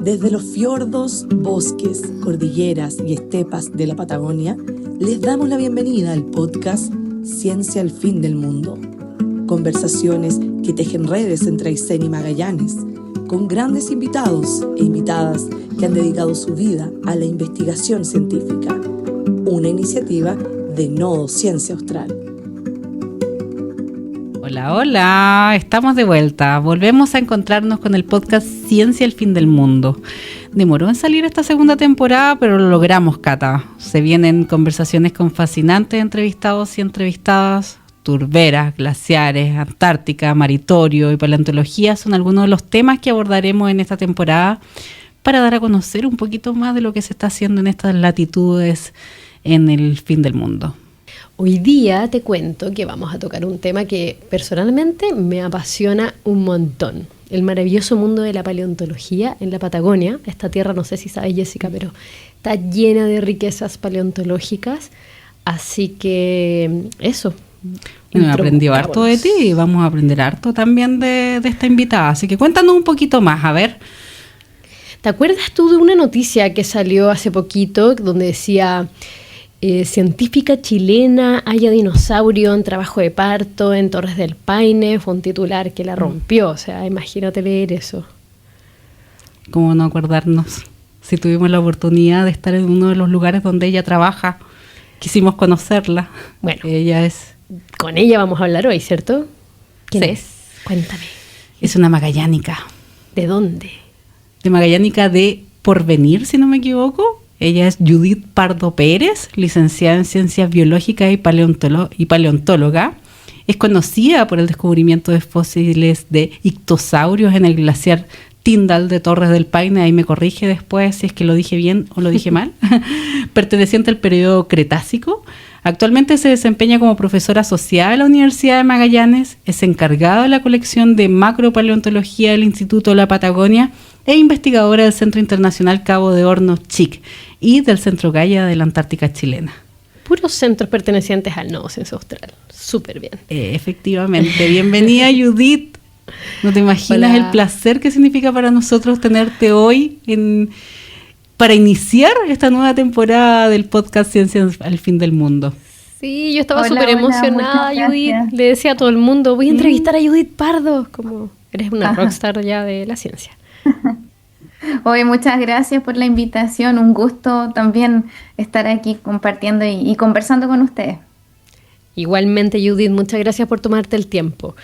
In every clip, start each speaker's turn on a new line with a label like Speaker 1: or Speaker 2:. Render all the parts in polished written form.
Speaker 1: Desde los fiordos, bosques, cordilleras y estepas de la Patagonia, les damos la bienvenida al podcast Ciencia al Fin del Mundo. Conversaciones que tejen redes entre Aysén y Magallanes, con grandes invitados e invitadas que han dedicado su vida a la investigación científica. Una iniciativa de Nodo Ciencia Austral.
Speaker 2: Hola, hola, estamos de vuelta. Volvemos a encontrarnos con el podcast Ciencia al Fin del Mundo. Demoró en salir esta segunda temporada, pero lo logramos, Cata. Se vienen conversaciones con fascinantes entrevistados y entrevistadas. Turberas, glaciares, Antártica, maritorio y paleontología son algunos de los temas que abordaremos en esta temporada para dar a conocer un poquito más de lo que se está haciendo en estas latitudes en el fin del mundo.
Speaker 3: Hoy día te cuento que vamos a tocar un tema que personalmente me apasiona un montón. El maravilloso mundo de la paleontología en la Patagonia. Esta tierra, no sé si sabes, Jessica, pero está llena de riquezas paleontológicas. Así que eso.
Speaker 2: Bueno, aprendí harto de ti y vamos a aprender harto también de esta invitada. Así que cuéntanos un poquito más, a ver.
Speaker 3: ¿Te acuerdas tú de una noticia que salió hace poquito donde decía... científica chilena halla dinosaurio en trabajo de parto en Torres del Paine? Fue un titular que la rompió, o sea, imagínate leer eso.
Speaker 2: ¿Cómo no acordarnos? Si tuvimos la oportunidad de estar en uno de los lugares donde ella trabaja, quisimos conocerla.
Speaker 3: Bueno,
Speaker 2: ella es...
Speaker 3: Con ella vamos a hablar hoy, ¿cierto? ¿Quién
Speaker 2: sí.
Speaker 3: es? Cuéntame.
Speaker 2: Es una magallánica.
Speaker 3: ¿De dónde?
Speaker 2: De magallánica de Porvenir, si no me equivoco. Ella es Judith Pardo Pérez, licenciada en Ciencias Biológicas y paleontóloga. Es conocida por el descubrimiento de fósiles de ictosaurios en el glaciar Tyndall de Torres del Paine. Ahí me corrige después si es que lo dije bien o lo dije mal. Perteneciente al periodo Cretácico. Actualmente se desempeña como profesora asociada a la Universidad de Magallanes. Es encargada de la colección de macropaleontología del Instituto de la Patagonia e investigadora del Centro Internacional Cabo de Hornos CHIC y del Centro Gaia de la Antártica chilena.
Speaker 3: Puros centros pertenecientes al Nodo Ciencia Austral. Súper bien.
Speaker 2: Efectivamente. Bienvenida, Judith. No te imaginas el placer que significa para nosotros tenerte hoy para iniciar esta nueva temporada del podcast Ciencia al Fin del Mundo.
Speaker 3: Sí, yo estaba súper emocionada, Judith. Le decía a todo el mundo, voy a entrevistar a Judith Pardo. Como eres una rockstar ya de la ciencia.
Speaker 4: Hoy muchas gracias por la invitación. Un gusto también estar aquí compartiendo y conversando con ustedes.
Speaker 3: Igualmente, Judith, muchas gracias por tomarte el tiempo.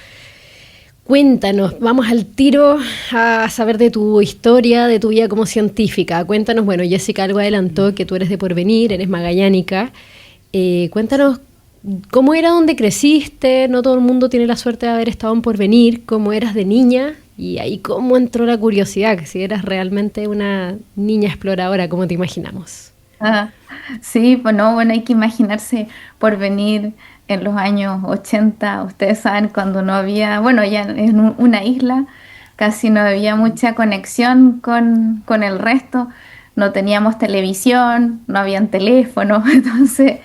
Speaker 3: Cuéntanos, vamos al tiro a saber de tu historia, de tu vida como científica. Cuéntanos, bueno, Jessica algo adelantó que tú eres de Porvenir, eres magallánica. Cuéntanos cómo era donde creciste. No todo el mundo tiene la suerte de haber estado en Porvenir. ¿Cómo eras de niña? Y ahí cómo entró la curiosidad, que si eras realmente una niña exploradora, como te imaginamos.
Speaker 4: Sí, pues no, bueno, hay que imaginarse Porvenir en los años 80, ustedes saben, cuando no había, bueno, ya en una isla, casi no había mucha conexión con el resto, no teníamos televisión, no habían teléfonos, entonces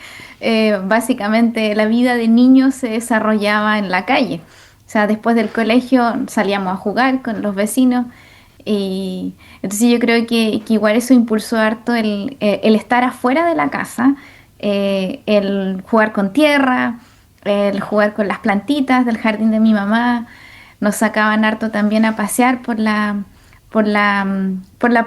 Speaker 4: básicamente la vida de niños se desarrollaba en la calle. O sea, después del colegio salíamos a jugar con los vecinos y entonces yo creo que igual eso impulsó harto el estar afuera de la casa, el jugar con tierra, el jugar con las plantitas del jardín de mi mamá. Nos sacaban harto también a pasear por la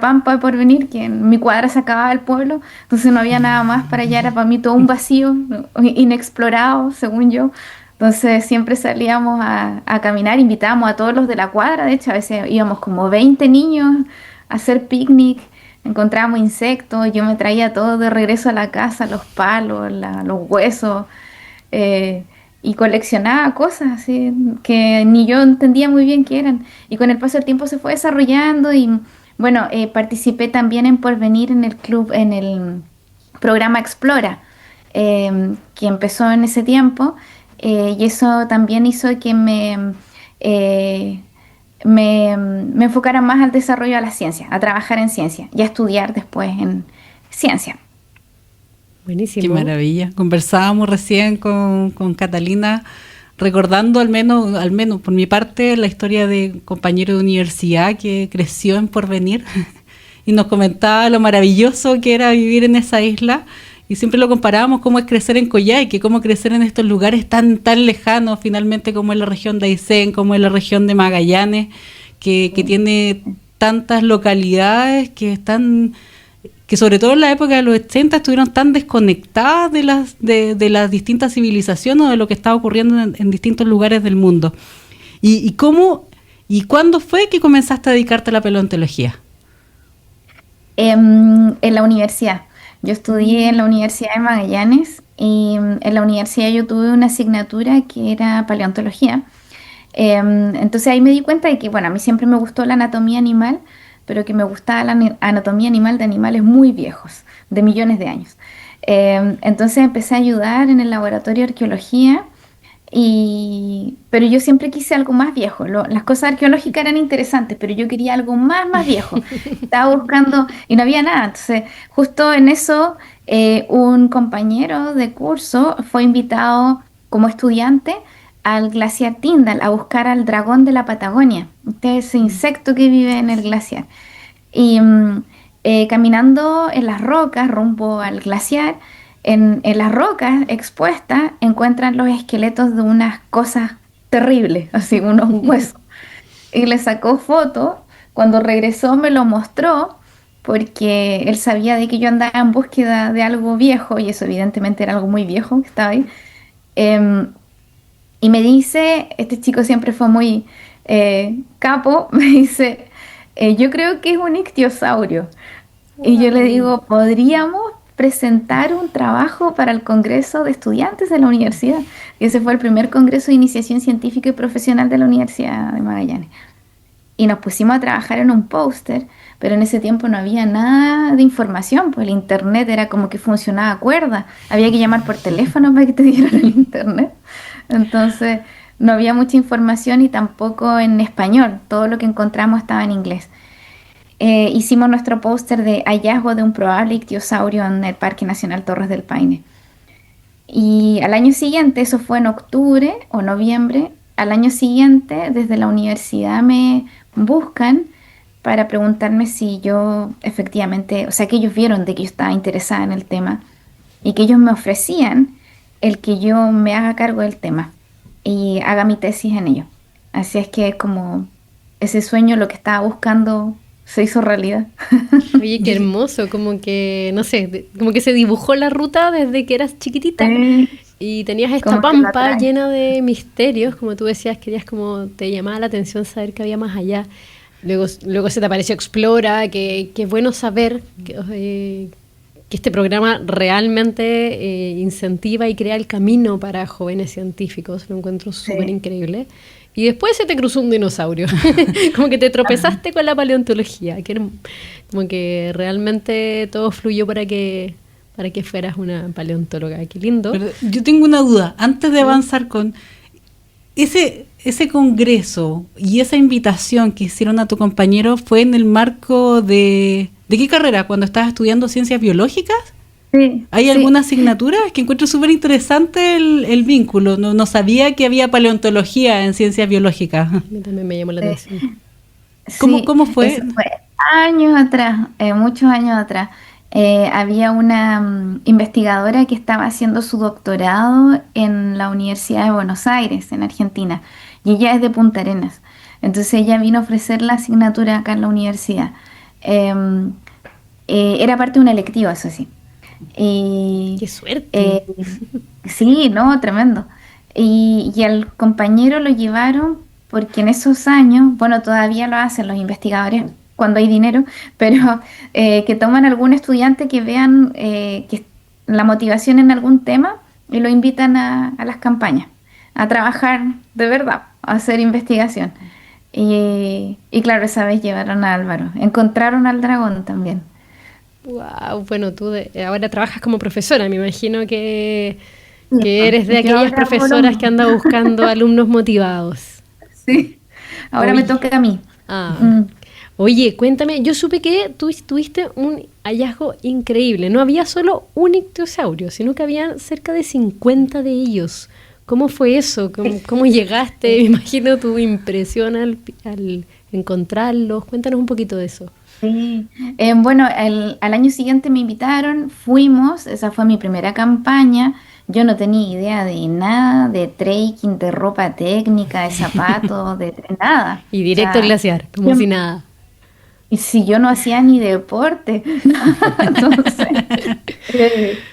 Speaker 4: pampa de Porvenir, que en mi cuadra se acababa el pueblo, entonces no había nada más para allá, era para mí todo un vacío inexplorado, según yo. Entonces siempre salíamos a caminar, invitábamos a todos los de la cuadra, de hecho a veces íbamos como 20 niños a hacer picnic, encontrábamos insectos, yo me traía todo de regreso a la casa, los palos, los huesos, y coleccionaba cosas así que ni yo entendía muy bien qué eran. Y con el paso del tiempo se fue desarrollando y bueno, participé también en Porvenir en el club, en el programa Explora, que empezó en ese tiempo. Y eso también hizo que me enfocara más al desarrollo de la ciencia, a trabajar en ciencia y a estudiar después en ciencia.
Speaker 3: Buenísimo.
Speaker 2: Qué maravilla. Conversábamos recién con Catalina recordando al menos por mi parte la historia de un compañero de universidad que creció en Porvenir y nos comentaba lo maravilloso que era vivir en esa isla. Y siempre lo comparábamos cómo es crecer en Coyhaique, cómo crecer en estos lugares tan lejanos, finalmente, como es la región de Aysén, como es la región de Magallanes, que tiene tantas localidades que sobre todo en la época de los 80 estuvieron tan desconectadas de las distintas civilizaciones o de lo que estaba ocurriendo en distintos lugares del mundo. ¿Y cuándo fue que comenzaste a dedicarte a la paleontología?
Speaker 4: En la universidad. Yo estudié en la Universidad de Magallanes y en la universidad yo tuve una asignatura que era paleontología. Entonces ahí me di cuenta de que, bueno, a mí siempre me gustó la anatomía animal, pero que me gustaba la anatomía animal de animales muy viejos, de millones de años. Entonces empecé a ayudar en el laboratorio de arqueología, pero yo siempre quise algo más viejo. Las cosas arqueológicas eran interesantes, pero yo quería algo más viejo. Estaba buscando y no había nada. Entonces, justo en eso, un compañero de curso fue invitado como estudiante al glaciar Tyndall a buscar al dragón de la Patagonia, ese insecto que vive en el glaciar. Y caminando en las rocas rumbo al glaciar, en las rocas expuestas encuentran los esqueletos de unas cosas terribles, así unos huesos. Y le sacó foto, cuando regresó me lo mostró, porque él sabía de que yo andaba en búsqueda de algo viejo, y eso evidentemente era algo muy viejo que estaba ahí. Y me dice, este chico siempre fue muy capo, me dice, yo creo que es un ictiosaurio. Y yo le digo, ¿podríamos presentar un trabajo para el Congreso de Estudiantes de la universidad? Y ese fue el primer Congreso de Iniciación Científica y Profesional de la Universidad de Magallanes. Y nos pusimos a trabajar en un póster, pero en ese tiempo no había nada de información, pues el internet era como que funcionaba a cuerda, había que llamar por teléfono para que te dieran el internet. Entonces no había mucha información y tampoco en español, todo lo que encontramos estaba en inglés. Hicimos nuestro póster de hallazgo de un probable ictiosaurio en el Parque Nacional Torres del Paine. Y al año siguiente, eso fue en octubre o noviembre, al año siguiente desde la universidad me buscan para preguntarme si yo efectivamente, o sea, que ellos vieron de que yo estaba interesada en el tema y que ellos me ofrecían el que yo me haga cargo del tema y haga mi tesis en ello. Así es que como ese sueño, lo que estaba buscando, se hizo realidad.
Speaker 3: Oye, qué hermoso, como que, no sé, como que se dibujó la ruta desde que eras chiquitita. Y tenías esta pampa llena de misterios, como tú decías, querías como, te llamaba la atención saber qué había más allá. Luego se te apareció Explora, que es bueno saber que este programa realmente incentiva y crea el camino para jóvenes científicos. Lo encuentro súper increíble. Y después se te cruzó un dinosaurio, como que te tropezaste con la paleontología, que era como que realmente todo fluyó para que fueras una paleontóloga. Qué lindo.
Speaker 2: Pero yo tengo una duda, antes de avanzar con ese congreso y esa invitación que hicieron a tu compañero, ¿fue en el marco de qué carrera? ¿Cuando estabas estudiando ciencias biológicas?
Speaker 4: Sí.
Speaker 2: ¿Hay alguna asignatura? Es que encuentro súper interesante el vínculo. No sabía que había paleontología en ciencias biológicas.
Speaker 3: A mí también me llamó la atención.
Speaker 2: ¿Cómo fue?
Speaker 4: Eso fue años atrás, muchos años atrás. Había una investigadora que estaba haciendo su doctorado en la Universidad de Buenos Aires, en Argentina, y ella es de Punta Arenas. Entonces ella vino a ofrecer la asignatura acá en la universidad. Era parte de un electivo, eso sí.
Speaker 3: ¡Qué suerte!
Speaker 4: Sí, no, tremendo. Y al compañero lo llevaron porque en esos años, bueno, todavía lo hacen los investigadores cuando hay dinero, pero que toman algún estudiante que vean que la motivación en algún tema y lo invitan a las campañas, a trabajar de verdad, a hacer investigación. Y claro, esa vez llevaron a Álvaro. Encontraron al dragón también.
Speaker 3: Wow, bueno, tú ahora trabajas como profesora, me imagino que eres de aquellas profesoras que andan buscando alumnos motivados.
Speaker 4: Sí, ahora me toca a mí.
Speaker 3: Oye, cuéntame, yo supe que tú tuviste un hallazgo increíble. No había solo un ictiosaurio, sino que había cerca de 50 de ellos. ¿Cómo fue eso? ¿Cómo llegaste? Me imagino tu impresión al encontrarlos. Cuéntanos un poquito de eso.
Speaker 4: Sí, bueno, al año siguiente me invitaron, fuimos, esa fue mi primera campaña. Yo no tenía idea de nada, de trekking, de ropa técnica, de zapatos, de nada.
Speaker 3: Y
Speaker 4: O
Speaker 3: directo al
Speaker 4: sea,
Speaker 3: glaciar, como si nada.
Speaker 4: y si yo no hacía ni deporte, entonces, eh,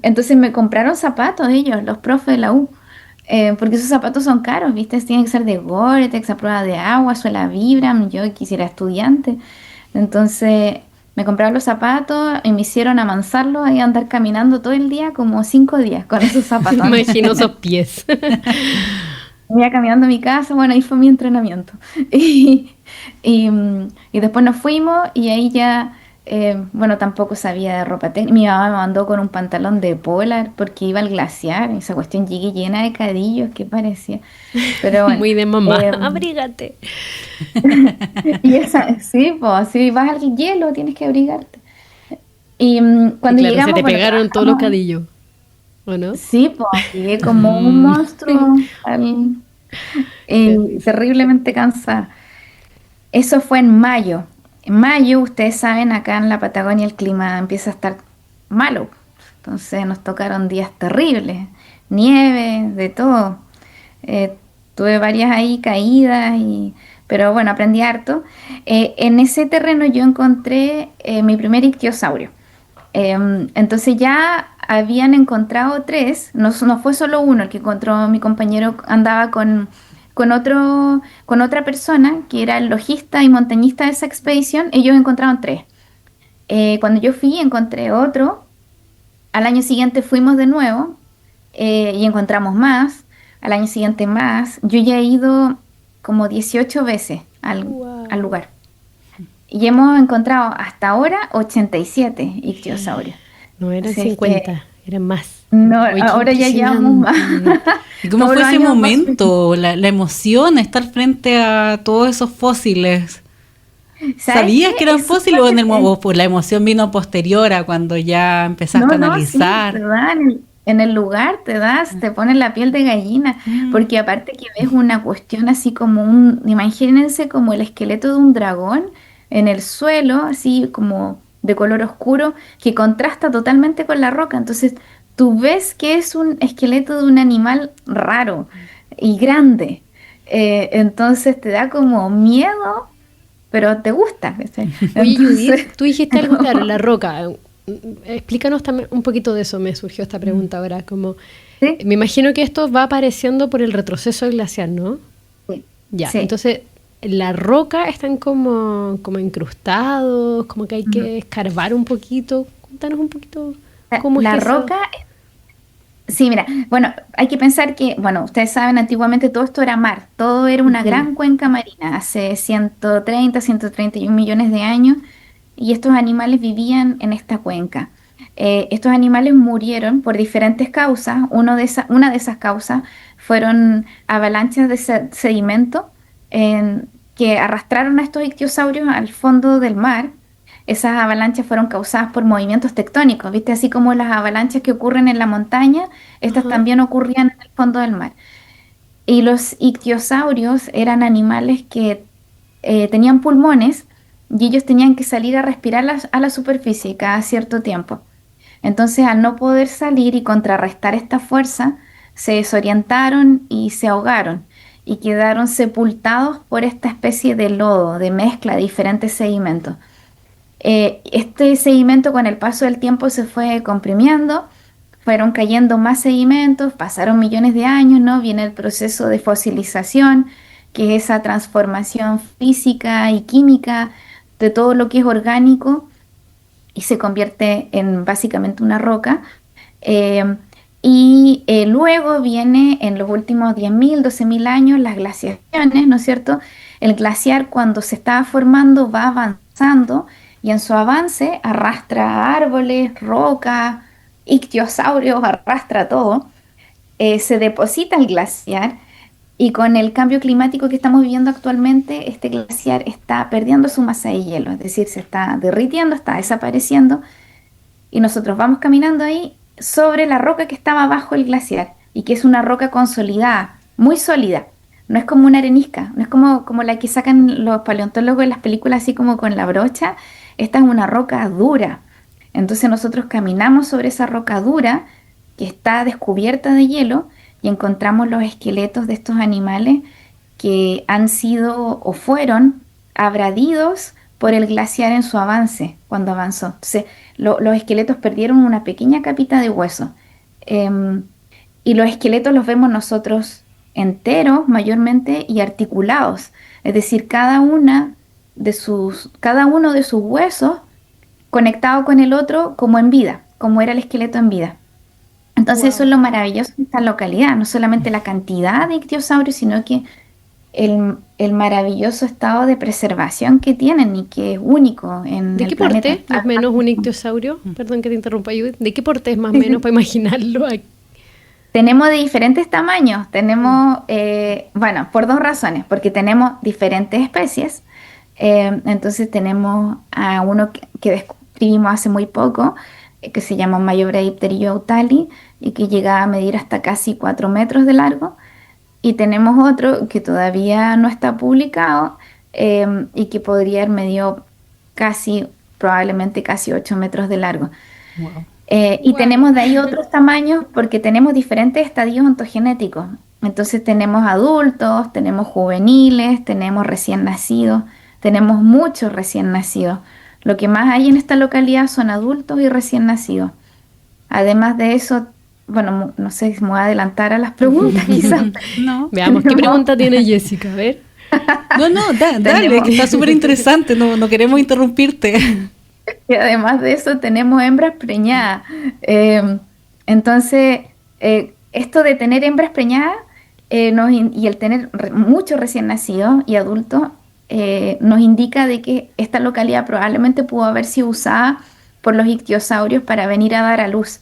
Speaker 4: entonces me compraron zapatos ellos, los profes de la U, porque esos zapatos son caros, ¿viste? Tienen que ser de Gore-Tex, a prueba de agua, suela Vibram, yo quisiera estudiante. Entonces me compraron los zapatos y me hicieron amansarlos y andar caminando todo el día, como 5 días con esos zapatos.
Speaker 3: Imagino esos pies.
Speaker 4: Iba caminando a mi casa, bueno, ahí fue mi entrenamiento. Y después nos fuimos y ahí ya, bueno, tampoco sabía de ropa técnica. Mi mamá me mandó con un pantalón de polar porque iba al glaciar. Esa cuestión llegué llena de cadillos, que parecía. Pero bueno.
Speaker 3: Muy de mamá. Abrígate.
Speaker 4: Y esa, sí, pues, si vas al hielo tienes que abrigarte. Y
Speaker 3: Y
Speaker 4: cuando
Speaker 3: claro,
Speaker 4: llegamos,
Speaker 3: se te
Speaker 4: bueno,
Speaker 3: pegaron todos los
Speaker 4: trabajamos.
Speaker 3: cadillos, ¿o no?
Speaker 4: Sí, pues, llegué como un monstruo, terriblemente cansada. Eso fue en mayo. En mayo, ustedes saben, acá en la Patagonia el clima empieza a estar malo. Entonces nos tocaron días terribles, nieve, de todo. Eh, Tuve varias ahí caídas, pero bueno, aprendí harto. En ese terreno yo encontré mi primer ictiosaurio. Entonces ya habían encontrado 3, no fue solo uno el que encontró mi compañero, andaba con otra persona que era el logista y montañista de esa expedición, ellos encontraron 3. Cuando yo fui encontré otro, al año siguiente fuimos de nuevo y encontramos más, al año siguiente más, yo ya he ido como 18 veces al lugar. Y hemos encontrado hasta ahora 87 ictiosaurios.
Speaker 3: No eran
Speaker 4: Así es
Speaker 3: 50, eran más.
Speaker 4: No,
Speaker 3: Oye, qué
Speaker 4: ahora ya llevamos más.
Speaker 2: ¿Y cómo
Speaker 4: Todos
Speaker 2: fue
Speaker 4: los
Speaker 2: ese
Speaker 4: años más.
Speaker 2: momento, la emoción, estar frente a todos esos fósiles?
Speaker 4: ¿Sabes
Speaker 2: ¿Sabías
Speaker 4: qué?
Speaker 2: que eran
Speaker 4: Es
Speaker 2: fósiles o,
Speaker 4: súper-
Speaker 2: o por la emoción vino posterior a cuando ya empezaste a
Speaker 4: No, sí, te
Speaker 2: analizar?
Speaker 4: da en el lugar, te pone la piel de gallina, porque aparte que ves una cuestión así como imagínense como el esqueleto de un dragón en el suelo, así como de color oscuro, que contrasta totalmente con la roca. Entonces, tú ves que es un esqueleto de un animal raro y grande. Entonces te da como miedo, pero te gusta, ¿cachai?
Speaker 3: Oye, Judith,
Speaker 4: Entonces,
Speaker 3: tú dijiste algo claro, la roca. Explícanos también un poquito de eso, me surgió esta pregunta ahora. Como,
Speaker 4: sí,
Speaker 3: me imagino que esto va apareciendo por el retroceso glacial, ¿no?
Speaker 4: sí,
Speaker 3: Ya,
Speaker 4: sí.
Speaker 3: entonces la roca están como incrustados, como que hay que escarbar un poquito. Cuéntanos un poquito cómo es
Speaker 4: La
Speaker 3: eso.
Speaker 4: roca, sí, mira, bueno, hay que pensar que, bueno, ustedes saben, antiguamente todo esto era mar, todo era una gran cuenca marina, hace 131 millones de años, y estos animales vivían en esta cuenca. Estos animales murieron por diferentes causas. Una de esas causas fueron avalanchas de sedimento que arrastraron a estos ictiosaurios al fondo del mar. Esas avalanchas fueron causadas por movimientos tectónicos, ¿viste? Así como las avalanchas que ocurren en la montaña, estas
Speaker 3: Ajá.
Speaker 4: también ocurrían en el fondo del mar. Y los ictiosaurios eran animales que tenían pulmones y ellos tenían que salir a respirar a la superficie cada cierto tiempo. Entonces, al no poder salir y contrarrestar esta fuerza, se desorientaron y se ahogaron y quedaron sepultados por esta especie de lodo, de mezcla de diferentes sedimentos. Este sedimento con el paso del tiempo se fue comprimiendo, fueron cayendo más sedimentos, pasaron millones de años, ¿no? Viene el proceso de fosilización, que es esa transformación física y química de todo lo que es orgánico y se convierte en básicamente una roca. Luego viene en los últimos 10.000, 12.000 años las glaciaciones, ¿no es cierto? El glaciar cuando se está formando va avanzando y en su avance arrastra árboles, rocas, ictiosaurios, arrastra todo. Se deposita el glaciar y con el cambio climático que estamos viviendo actualmente, este glaciar está perdiendo su masa de hielo, es decir, se está derritiendo, está desapareciendo y nosotros vamos caminando ahí sobre la roca que estaba bajo el glaciar y que es una roca consolidada, muy sólida. no es como una arenisca, no es como la que sacan los paleontólogos en las películas así como con la brocha. Esta es una roca dura. Entonces nosotros caminamos sobre esa roca dura que está descubierta de hielo y encontramos los esqueletos de estos animales que han sido o fueron abradidos por el glaciar en su avance, cuando avanzó. Entonces, los esqueletos perdieron una pequeña capita de hueso. Y los esqueletos los vemos nosotros enteros mayormente y articulados. Es decir, cada uno de sus huesos conectado con el otro como en vida, como era el esqueleto en vida. Entonces eso es lo maravilloso de esta localidad, no solamente la cantidad de ictiosaurios, sino que el maravilloso estado de preservación que tienen y que es único en
Speaker 3: ¿De
Speaker 4: el
Speaker 3: qué
Speaker 4: planeta.
Speaker 3: porte más o menos un ictiosaurio? Perdón que te interrumpa, Judith. ¿De qué porte es más o menos para imaginarlo?
Speaker 4: Tenemos de diferentes tamaños, tenemos, bueno, por dos razones, porque tenemos diferentes especies. Entonces tenemos a uno que descubrimos hace muy poco, que se llama Mayobrahipterillo autali y que llega a medir hasta casi 4 metros de largo. Y tenemos otro que todavía no está publicado y que podría haber medido probablemente casi 8 metros de largo.
Speaker 2: Wow.
Speaker 4: Y tenemos de ahí otros tamaños porque tenemos diferentes estadios ontogenéticos. Entonces tenemos adultos, tenemos juveniles, tenemos recién nacidos, tenemos muchos recién nacidos. Lo que más hay en esta localidad son adultos y recién nacidos. Además de eso, bueno, no sé si me voy a adelantar a las preguntas quizás.
Speaker 2: No.
Speaker 3: Veamos, ¿qué pregunta tiene Jessica? A ver.
Speaker 2: No, dale, que está súper interesante, no queremos interrumpirte.
Speaker 4: Y además de eso tenemos hembras preñadas. Entonces, esto de tener hembras preñadas y el tener muchos recién nacidos y adultos nos indica de que esta localidad probablemente pudo haber sido usada por los ictiosaurios para venir a dar a luz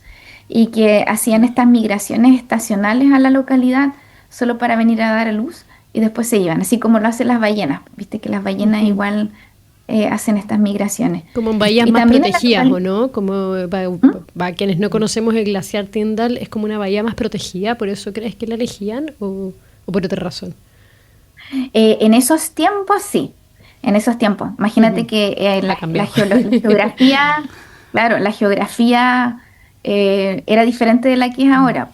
Speaker 4: y que hacían estas migraciones estacionales a la localidad solo para venir a dar a luz y después se iban, así como lo hacen las ballenas. Viste que las ballenas igual hacen estas migraciones.
Speaker 3: Como en bahías
Speaker 4: Y
Speaker 3: más
Speaker 4: también
Speaker 3: protegidas, ¿o no? Como para quienes no conocemos el glaciar Tyndall, es como una bahía más protegida, ¿por eso crees que la elegían o por otra razón?
Speaker 4: En esos tiempos, sí. En esos tiempos. Imagínate que la geografía, claro, la geografía era diferente de la que es ahora.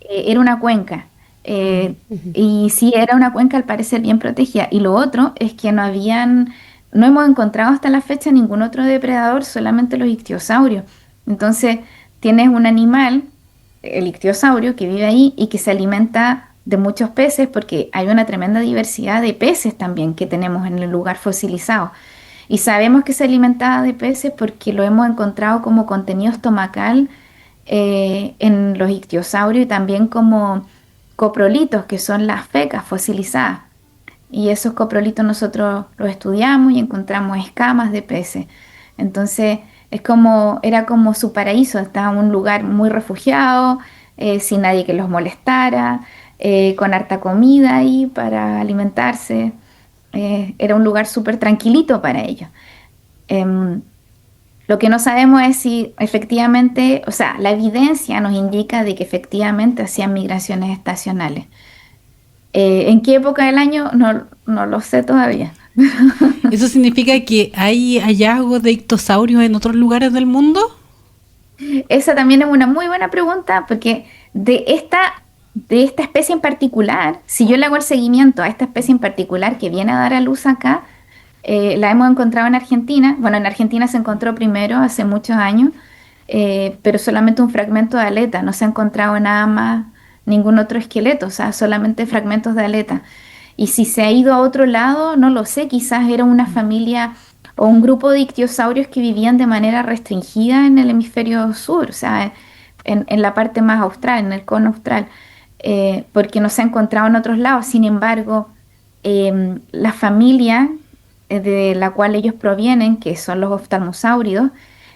Speaker 4: Era una cuenca. Y sí, era una cuenca al parecer bien protegida. Y lo otro es que no hemos encontrado hasta la fecha ningún otro depredador, solamente los ictiosaurios. Entonces, tienes un animal, el ictiosaurio, que vive ahí y que se alimenta de muchos peces, porque hay una tremenda diversidad de peces también que tenemos en el lugar fosilizado. Y sabemos que se alimentaba de peces porque lo hemos encontrado como contenido estomacal en los ictiosaurios y también como coprolitos, que son las fecas fosilizadas. Y esos coprolitos nosotros los estudiamos y encontramos escamas de peces. Entonces era como su paraíso, estaba en un lugar muy refugiado, sin nadie que los molestara, con harta comida ahí para alimentarse. Era un lugar súper tranquilito para ellos. Lo que no sabemos es si efectivamente, o sea, la evidencia nos indica de que efectivamente hacían migraciones estacionales. ¿En qué época del año? No lo sé todavía.
Speaker 2: ¿Eso significa que hay hallazgos de ictosaurios en otros lugares del mundo?
Speaker 4: Esa también es una muy buena pregunta, porque de esta especie en particular, si yo le hago el seguimiento a esta especie en particular que viene a dar a luz acá, la hemos encontrado en Argentina. Bueno, en Argentina se encontró primero hace muchos años, pero solamente un fragmento de aleta, no se ha encontrado nada más, ningún otro esqueleto, o sea, solamente fragmentos de aleta. Y si se ha ido a otro lado, no lo sé, quizás era una familia o un grupo de ictiosaurios que vivían de manera restringida en el hemisferio sur, o sea, en la parte más austral, en el cono austral, porque no se ha encontrado en otros lados. Sin embargo, la familia de la cual ellos provienen, que son los oftalmosáuridos,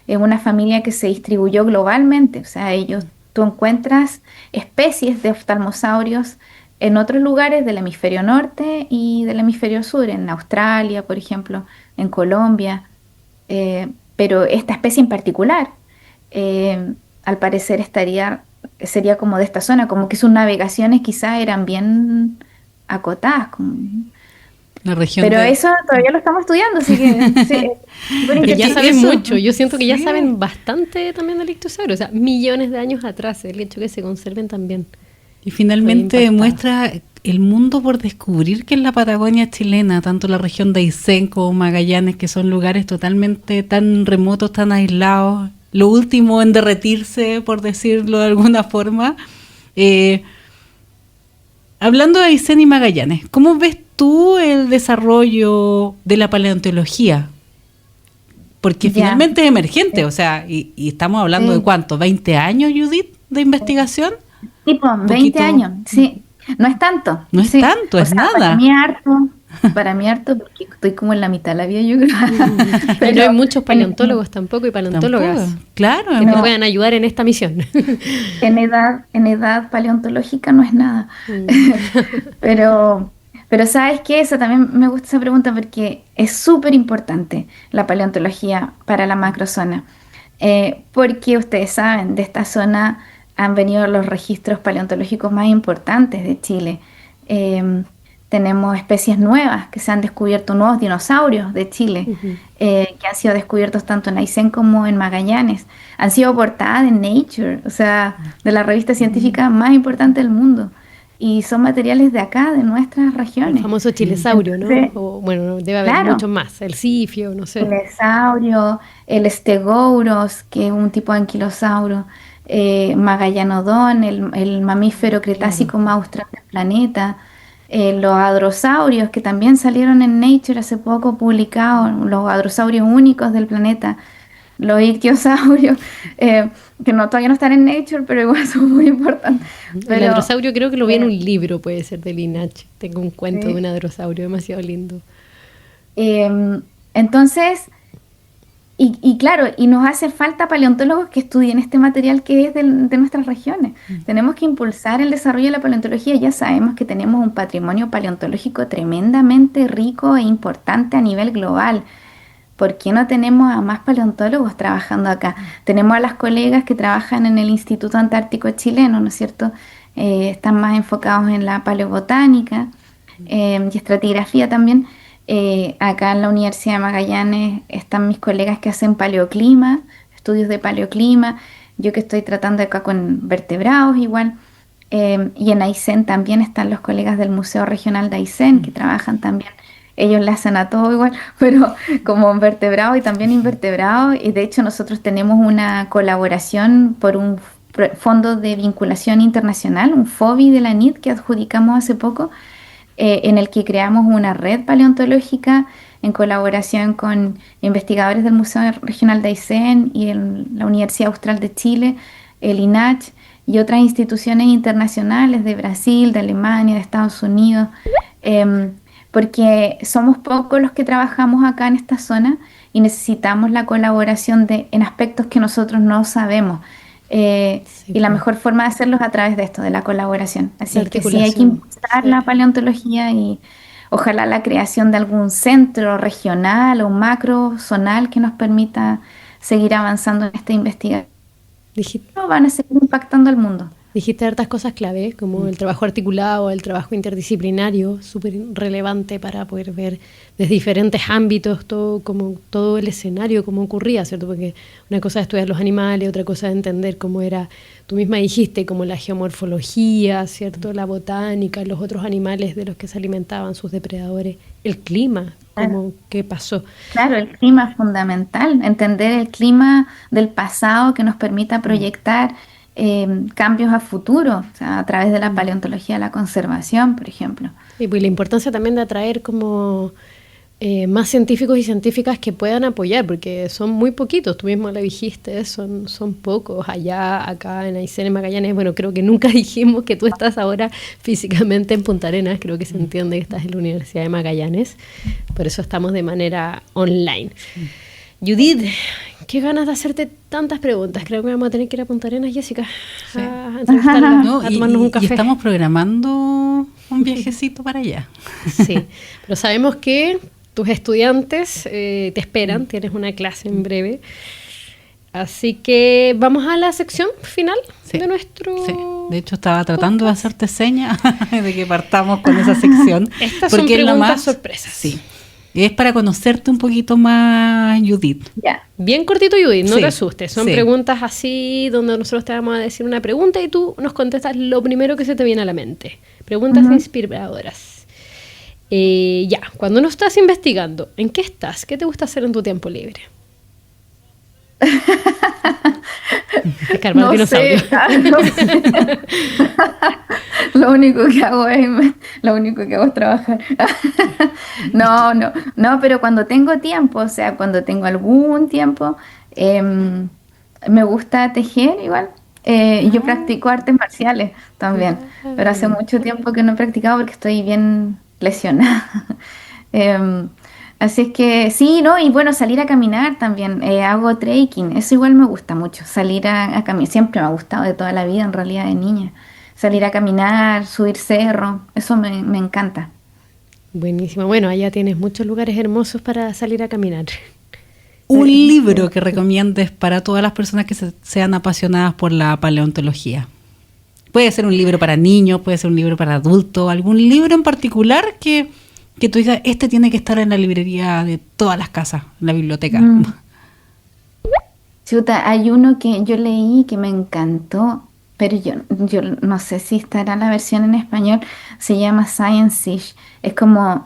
Speaker 4: es una familia que se distribuyó globalmente, o sea, tú encuentras especies de oftalmosaurios en otros lugares del hemisferio norte y del hemisferio sur, en Australia, por ejemplo, en Colombia, pero esta especie en particular, al parecer sería como de esta zona, como que sus navegaciones quizás eran bien acotadas.
Speaker 2: La región
Speaker 4: Pero eso todavía lo estamos estudiando, así que sí,
Speaker 3: pero ya saben
Speaker 2: eso,
Speaker 3: mucho. Yo siento que ya
Speaker 2: sí,
Speaker 3: saben bastante también del ictiosauro. O sea, millones de años atrás, el hecho que se conserven también.
Speaker 2: y finalmente
Speaker 3: Estoy impactada.
Speaker 2: muestra el mundo por descubrir que en la Patagonia chilena, tanto la región de Aysén como Magallanes, que son lugares totalmente tan remotos, tan aislados, lo último en derretirse, por decirlo de alguna forma. Hablando de Aysén y Magallanes, ¿cómo ves tú el desarrollo de la paleontología? Porque
Speaker 4: Ya.
Speaker 2: finalmente es emergente, o sea, y estamos hablando
Speaker 4: Sí.
Speaker 2: de ¿cuánto? ¿20 años, Judith, de investigación?
Speaker 4: Tipo, 20
Speaker 2: poquito.
Speaker 4: años, sí. No es tanto.
Speaker 2: No es
Speaker 4: sí.
Speaker 2: tanto,
Speaker 4: O
Speaker 2: es
Speaker 4: sea,
Speaker 2: nada.
Speaker 4: Para mí harto, porque estoy como en la mitad de la vida, yo creo.
Speaker 3: Pero no hay muchos paleontólogos tampoco y paleontólogas
Speaker 2: Tampoco. Claro,
Speaker 3: que
Speaker 2: no.
Speaker 3: te puedan ayudar en esta misión.
Speaker 4: En edad paleontológica no es nada. Pero ¿sabes qué? Eso también me gusta esa pregunta porque es súper importante la paleontología para la macrozona. Porque ustedes saben, de esta zona han venido los registros paleontológicos más importantes de Chile. Tenemos especies nuevas que se han descubierto, nuevos dinosaurios de Chile, que han sido descubiertos tanto en Aysén como en Magallanes. Han sido portadas en Nature, o sea, de la revista científica más importante del mundo. Y son materiales de acá, de nuestras
Speaker 3: El
Speaker 4: regiones.
Speaker 3: famoso chilesaurio, ¿no?
Speaker 4: Sí.
Speaker 3: O, bueno, debe haber
Speaker 4: Claro.
Speaker 3: muchos más. El sifio, no sé.
Speaker 4: El esaurio, el estegouros, que es un tipo de anquilosauro, Magallanodón, el mamífero cretácico más austral del planeta, los hadrosaurios, que también salieron en Nature hace poco publicados, los hadrosaurios únicos del planeta, los ictiosaurios, que todavía no están en Nature, pero igual son muy importantes.
Speaker 3: El
Speaker 4: Pero,
Speaker 3: hadrosaurio creo que lo vi en un libro, puede ser, de Linnach. Tengo un cuento
Speaker 4: Sí.
Speaker 3: de un hadrosaurio demasiado lindo.
Speaker 4: Entonces, y claro, y nos hace falta paleontólogos que estudien este material que es de nuestras regiones. Tenemos que impulsar el desarrollo de la paleontología. Ya sabemos que tenemos un patrimonio paleontológico tremendamente rico e importante a nivel global. ¿Por qué no tenemos a más paleontólogos trabajando acá? Tenemos a las colegas que trabajan en el Instituto Antártico Chileno, ¿no es cierto? Están más enfocados en la paleobotánica y estratigrafía también. Acá en la Universidad de Magallanes están mis colegas que hacen paleoclima, estudios de paleoclima, yo que estoy tratando acá con vertebrados igual. Y en Aysén también están los colegas del Museo Regional de Aysén que trabajan también. Ellos le hacen a todo igual, pero como vertebrados y también invertebrados. Y de hecho nosotros tenemos una colaboración por un fondo de vinculación internacional, un FOVI de la NIT que adjudicamos hace poco, en el que creamos una red paleontológica en colaboración con investigadores del Museo Regional de Aysén y la Universidad Austral de Chile, el INACH y otras instituciones internacionales de Brasil, de Alemania, de Estados Unidos, porque somos pocos los que trabajamos acá en esta zona y necesitamos la colaboración en aspectos que nosotros no sabemos. Y la mejor forma de hacerlo es a través de esto, de la colaboración. Así
Speaker 3: La
Speaker 4: que sí, hay que
Speaker 3: articulación.
Speaker 4: impulsar la paleontología y ojalá la creación de algún centro regional o macro zonal que nos permita seguir avanzando en esta investigación.
Speaker 3: Dijiste,
Speaker 4: Van a seguir impactando al mundo.
Speaker 3: dijiste hartas cosas clave, como el trabajo articulado, el trabajo interdisciplinario, súper relevante para poder ver desde diferentes ámbitos todo el escenario, cómo ocurría, ¿cierto? Porque una cosa es estudiar los animales, otra cosa es entender cómo era, tú misma dijiste, como la geomorfología, ¿cierto? La botánica, los otros animales de los que se alimentaban, sus depredadores, el clima, como qué pasó.
Speaker 4: Claro, el clima es fundamental, entender el clima del pasado que nos permita proyectar cambios a futuro, o sea, a través de la paleontología de la conservación, por ejemplo.
Speaker 3: Y pues la importancia también de atraer como más científicos y científicas que puedan apoyar, porque son muy poquitos, tú mismo lo dijiste, son pocos. Allá, acá en Aysén, en Magallanes, bueno, creo que nunca dijimos que tú estás ahora físicamente en Punta Arenas, creo que se entiende que estás en la Universidad de Magallanes, por eso estamos de manera online. Judith, qué ganas de hacerte tantas preguntas. Creo que vamos a tener que ir a Punta Arenas, Jessica, a entrevistarla,
Speaker 2: No,
Speaker 3: a tomarnos un café.
Speaker 2: y estamos programando un viajecito para allá.
Speaker 3: Sí, pero sabemos que tus estudiantes te esperan, tienes una clase en breve. Así que vamos a la sección final
Speaker 2: Sí,
Speaker 3: de nuestro...
Speaker 2: sí. De hecho, estaba tratando de hacerte señas de que partamos con esa sección.
Speaker 3: Estas son
Speaker 2: porque es la
Speaker 3: preguntas sorpresas.
Speaker 2: Sí. Y es para conocerte un poquito más, Judith.
Speaker 4: Ya.
Speaker 3: Bien cortito, Judith, no
Speaker 2: Sí,
Speaker 3: te asustes. Son
Speaker 2: sí.
Speaker 3: preguntas así donde nosotros te vamos a decir una pregunta y tú nos contestas lo primero que se te viene a la mente. Preguntas inspiradoras. Ya, cuando no estás investigando, ¿en qué estás? ¿Qué te gusta hacer en tu tiempo libre? Escarbar
Speaker 4: No
Speaker 3: dinosaurio.
Speaker 4: sé, no sé. Lo único que hago es trabajar. No, pero cuando tengo tiempo, o sea, cuando tengo algún tiempo, me gusta tejer igual. Yo practico artes marciales también, pero hace mucho tiempo que no he practicado porque estoy bien lesionada. Así es que sí, ¿no? Y bueno, salir a caminar también. Hago trekking, eso igual me gusta mucho. Salir a caminar, siempre me ha gustado de toda la vida, en realidad, de niña. Salir a caminar, subir cerro, eso me encanta.
Speaker 3: Buenísimo. Bueno, allá tienes muchos lugares hermosos para salir a caminar.
Speaker 2: Un libro que recomiendes para todas las personas que sean apasionadas por la paleontología. Puede ser un libro para niños, puede ser un libro para adultos, algún libro en particular que tú digas, este tiene que estar en la librería de todas las casas, en la biblioteca.
Speaker 4: Chuta, hay uno que yo leí que me encantó, pero yo no sé si estará la versión en español. Se llama Science-ish. Es como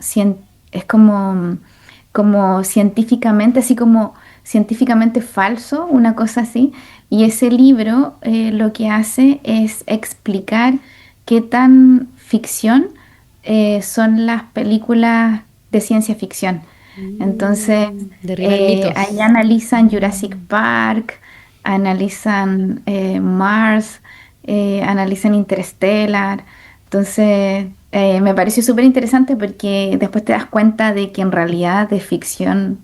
Speaker 4: científicamente, así como científicamente falso, una cosa así. Y ese libro lo que hace es explicar qué tan ficción son las películas de ciencia ficción. Entonces,
Speaker 3: Derribar mitos.
Speaker 4: ahí analizan Jurassic Park, analizan Mars, analizan Interstellar. Entonces, me pareció súper interesante porque después te das cuenta de que en realidad de ficción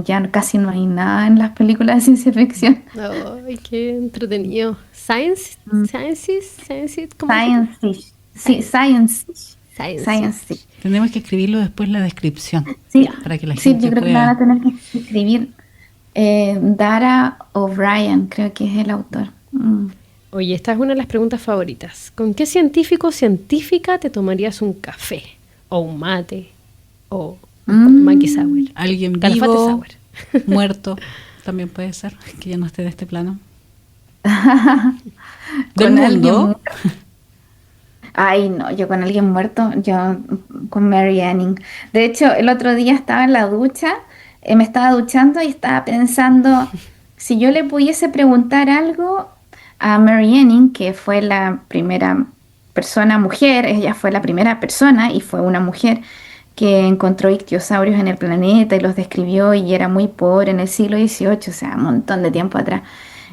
Speaker 4: ya casi no hay nada en las películas de ciencia ficción.
Speaker 3: Ay, qué entretenido. ¿Cómo
Speaker 4: Science-ish. Sí, Science-ish.
Speaker 3: Science.
Speaker 4: Science-ish.
Speaker 2: Tenemos que escribirlo después en la descripción,
Speaker 4: Sí,
Speaker 2: para que la
Speaker 4: sí,
Speaker 2: gente
Speaker 4: yo creo que van
Speaker 2: pueda...
Speaker 4: a tener que escribir Dara O'Brien, creo que es el autor.
Speaker 3: Oye, esta es una de las preguntas favoritas. ¿Con qué científico o científica te tomarías un café? ¿O un mate? ¿O un Maki Sour?
Speaker 2: Alguien
Speaker 3: Calafate
Speaker 2: vivo,
Speaker 3: Sour.
Speaker 2: muerto, también puede ser, que ya no esté de este plano.
Speaker 4: Con
Speaker 2: ¿Del
Speaker 4: alguien
Speaker 2: mundo?
Speaker 4: muerto. Ay, no, yo con alguien muerto, yo con Mary Anning. De hecho, el otro día estaba en la ducha, me estaba duchando y estaba pensando, si yo le pudiese preguntar algo a Mary Anning, que fue la primera persona mujer, ella fue la primera persona y fue una mujer que encontró ictiosaurios en el planeta y los describió y era muy pobre en el siglo XVIII, o sea, un montón de tiempo atrás.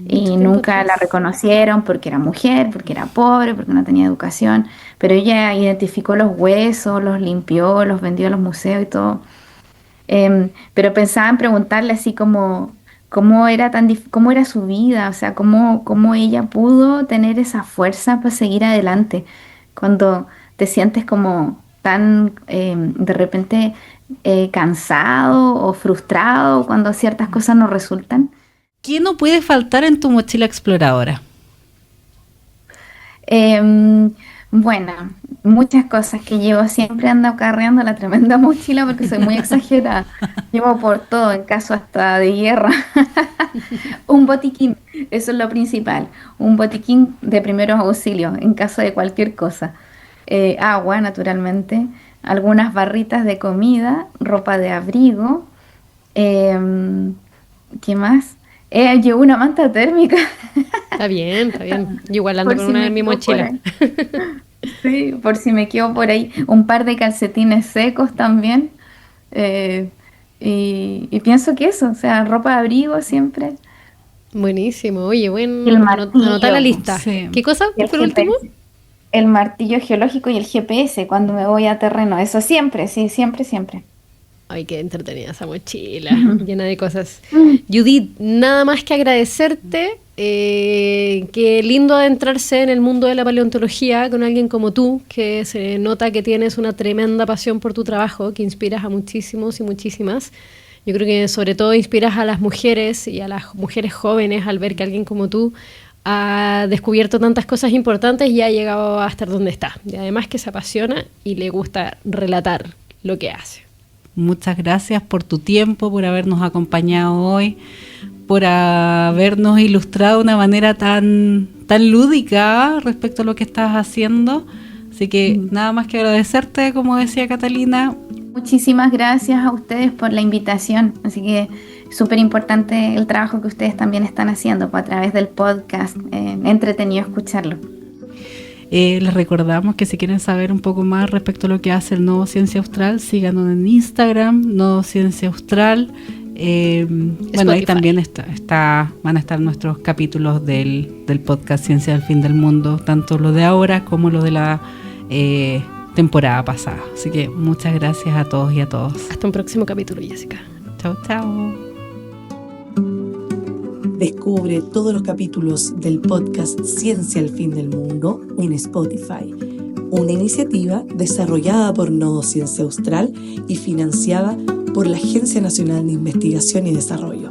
Speaker 4: Y
Speaker 3: tiempo
Speaker 4: nunca la
Speaker 3: atrás.
Speaker 4: reconocieron porque era mujer, porque era pobre, porque no tenía educación, pero ella identificó los huesos, los limpió, los vendió a los museos y todo. Pero pensaba en preguntarle así como cómo era cómo era su vida, o sea, cómo ella pudo tener esa fuerza para seguir adelante cuando te sientes como tan de repente cansado o frustrado cuando ciertas cosas no resultan.
Speaker 2: ¿Qué no puede faltar en tu mochila exploradora?
Speaker 4: Bueno, muchas cosas que llevo, siempre ando cargando la tremenda mochila porque soy muy exagerada. Llevo por todo, en caso hasta de guerra. Un botiquín, eso es lo principal. Un botiquín de primeros auxilios en caso de cualquier cosa. Agua, naturalmente. Algunas barritas de comida, ropa de abrigo. ¿Qué más? Llevo una manta térmica.
Speaker 3: Está bien, está bien. Yo igual ando
Speaker 4: Por
Speaker 3: con
Speaker 4: si
Speaker 3: una
Speaker 4: me
Speaker 3: en mi
Speaker 4: quedo por
Speaker 3: mochila.
Speaker 4: ahí. Sí, por si me quedo por ahí. Un par de calcetines secos también. Y pienso que eso, o sea, ropa de abrigo siempre.
Speaker 3: Buenísimo. Oye,
Speaker 4: Y
Speaker 3: bueno,
Speaker 4: el martillo.
Speaker 3: anotar la lista.
Speaker 2: Sí.
Speaker 3: ¿Qué cosa?
Speaker 4: Y el
Speaker 3: Por último.
Speaker 4: GPS. El martillo geológico y el GPS cuando me voy a terreno. Eso siempre, sí, siempre, siempre.
Speaker 3: Ay, qué entretenida esa mochila, llena de cosas. Judith, nada más que agradecerte. Qué lindo adentrarse en el mundo de la paleontología con alguien como tú, que se nota que tienes una tremenda pasión por tu trabajo, que inspiras a muchísimos y muchísimas. Yo creo que sobre todo inspiras a las mujeres y a las mujeres jóvenes al ver que alguien como tú ha descubierto tantas cosas importantes y ha llegado a estar donde está. Y además que se apasiona y le gusta relatar lo que hace.
Speaker 2: Muchas gracias por tu tiempo, por habernos acompañado hoy, por habernos ilustrado de una manera tan lúdica respecto a lo que estás haciendo. Así que nada más que agradecerte, como decía Catalina.
Speaker 4: Muchísimas gracias a ustedes por la invitación. Así que súper importante el trabajo que ustedes también están haciendo a través del podcast. Entretenido escucharlo.
Speaker 2: Les recordamos que si quieren saber un poco más respecto a lo que hace el Nodo Ciencia Austral, síganos en Instagram, Nodo Ciencia Austral. Bueno, ahí también van a estar nuestros capítulos del podcast Ciencia del Fin del Mundo, tanto lo de ahora como lo de la temporada pasada. Así que muchas gracias a todos y a todas.
Speaker 3: Hasta un próximo capítulo, Jessica.
Speaker 2: Chao, chao.
Speaker 1: Descubre todos los capítulos del podcast Ciencia al Fin del Mundo en Spotify, una iniciativa desarrollada por Nodo Ciencia Austral y financiada por la Agencia Nacional de Investigación y Desarrollo.